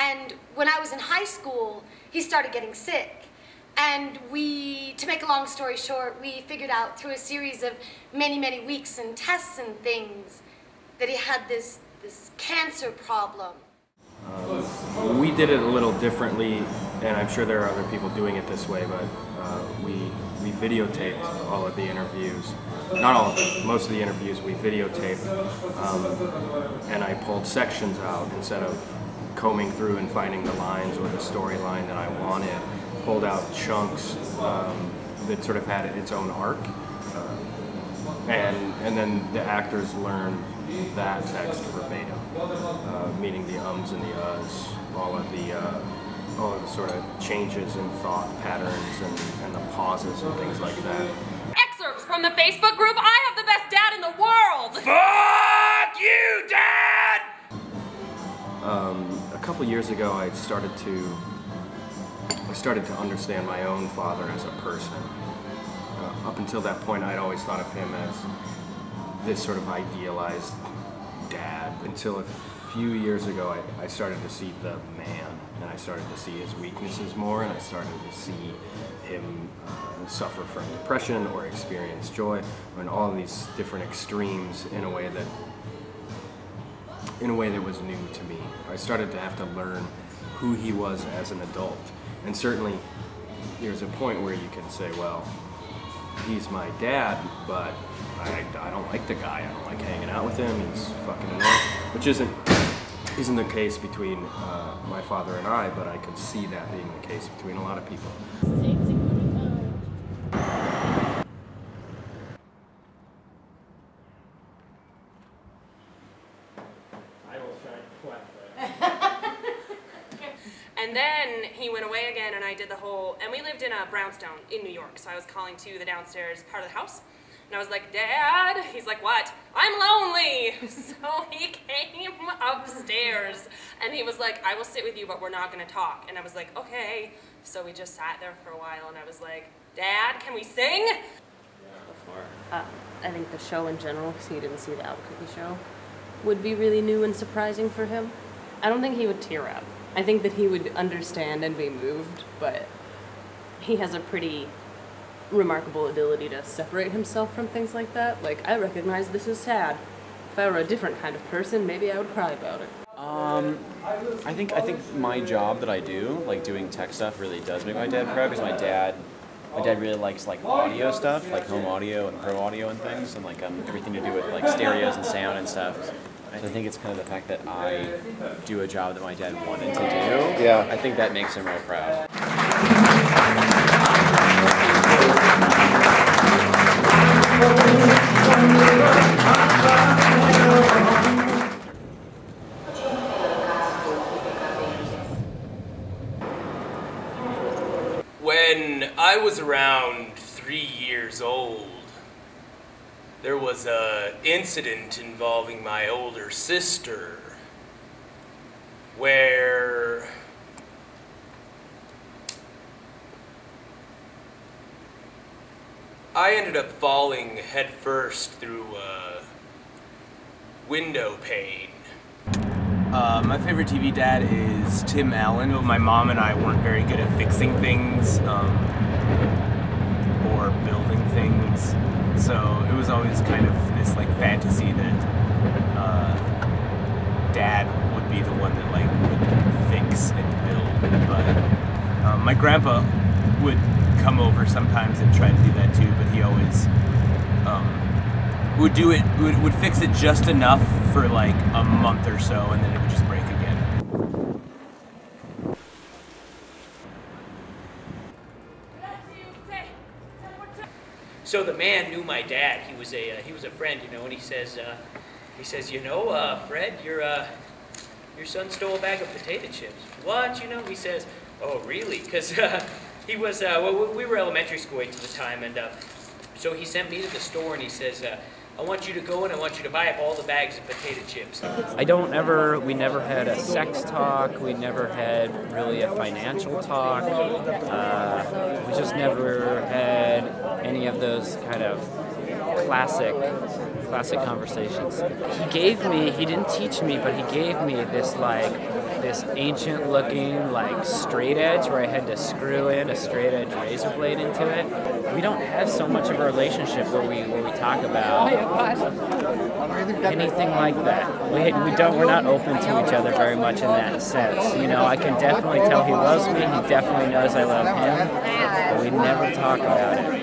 And when I was in high school, he started getting sick. And to make a long story short, we figured out through a series of many, many weeks and tests and things that he had this cancer problem. We did it a little differently, and I'm sure there are other people doing it this way, but we videotaped all of the interviews. Not all of them, most of the interviews we videotaped, and I pulled sections out instead of combing through and finding the lines or the storyline that I wanted. Pulled out chunks that sort of had its own arc, and then the actors learned that text verbatim, meaning the ums and the uhs, all of the sort of changes in thought patterns and the pauses and things like that. Excerpts from the Facebook group, I have the best dad in the world! Fuck you, Dad! A couple years ago, I started to understand my own father as a person. Up until that point, I'd always thought of him as this sort of idealized dad. Until a few years ago, I started to see the man, and I started to see his weaknesses more, and I started to see him suffer from depression or experience joy, and all of these different extremes in a way that was new to me. I started to have to learn who he was as an adult. And certainly, there's a point where you can say, well, he's my dad, but I don't like the guy. I don't like hanging out with him. He's fucking annoying. Which isn't the case between my father and I, but I could see that being the case between a lot of people. And then he went away again, and I did the whole, and we lived in a brownstone in New York, so I was calling to the downstairs part of the house, and I was like, Dad? He's like, what? I'm lonely! So he came upstairs, and he was like, I will sit with you, but we're not gonna talk. And I was like, okay. So we just sat there for a while, and I was like, Dad, can we sing? I think the show in general, because he didn't see the Albuquerque show, would be really new and surprising for him. I don't think he would tear up. I think that he would understand and be moved, but he has a pretty remarkable ability to separate himself from things like that. Like, I recognize this is sad. If I were a different kind of person, maybe I would cry about it. I think my job that I do, like doing tech stuff, really does make my dad proud, because my dad really likes like audio stuff, like home audio and pro audio and things, and like everything to do with like stereos and sound and stuff. I think it's kind of the fact that I do a job that my dad wanted to do. Yeah. I think that makes him real proud. When I was around 3 years old, there was an incident involving my older sister where I ended up falling headfirst through a window pane. My favorite TV dad is Tim Allen. My mom and I weren't very good at fixing things or building things, so it was always kind of this like fantasy that Dad would be the one that like would fix and build. But my grandpa would come over sometimes and try to do that too, but he always would do it, would fix it just enough for like a month or so, and then it would just break again. So the man knew my dad. He was a friend, you know, and he says, you know, Fred, your son stole a bag of potato chips. What? You know? He says, oh, really? Because he was, well, we were elementary school age at the time, and so he sent me to the store, and he says, I want you to go and I want you to buy up all the bags of potato chips. We never had a sex talk, we never had really a financial talk, we just never had any of those kind of classic conversations. He didn't teach me, but he gave me this ancient looking straight edge where I had to screw in a straight edge razor blade into it. We don't have so much of a relationship where we talk about anything like that. We're not open to each other very much in that sense. You know, I can definitely tell he loves me, he definitely knows I love him, but we never talk about it.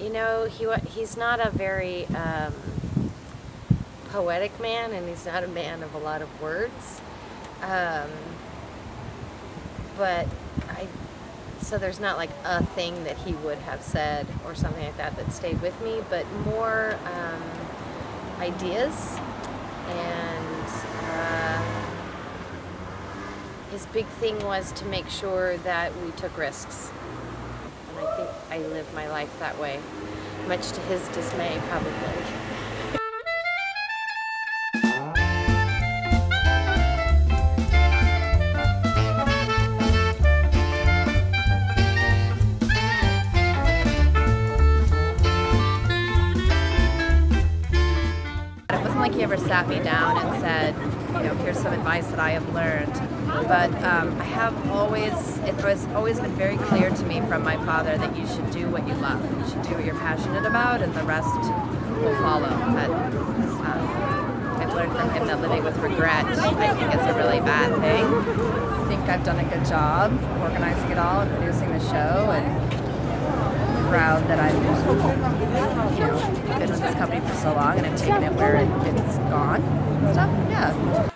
You know, he's not a very poetic man, and he's not a man of a lot of words. So there's not like a thing that he would have said or something like that that stayed with me, but more ideas. And his big thing was to make sure that we took risks. And I think I live my life that way, much to his dismay, probably. It wasn't like he ever sat me down and said, you know, here's some advice that I have learned. But it has always been very clear to me from my father that you should do what you love. You should do what you're passionate about, and the rest will follow. But I've learned from him that living with regret, I think, is a really bad thing. I think I've done a good job organizing it all and producing the show, and proud that I've been with this company for so long and I've taken it where it's gone and stuff. Yeah.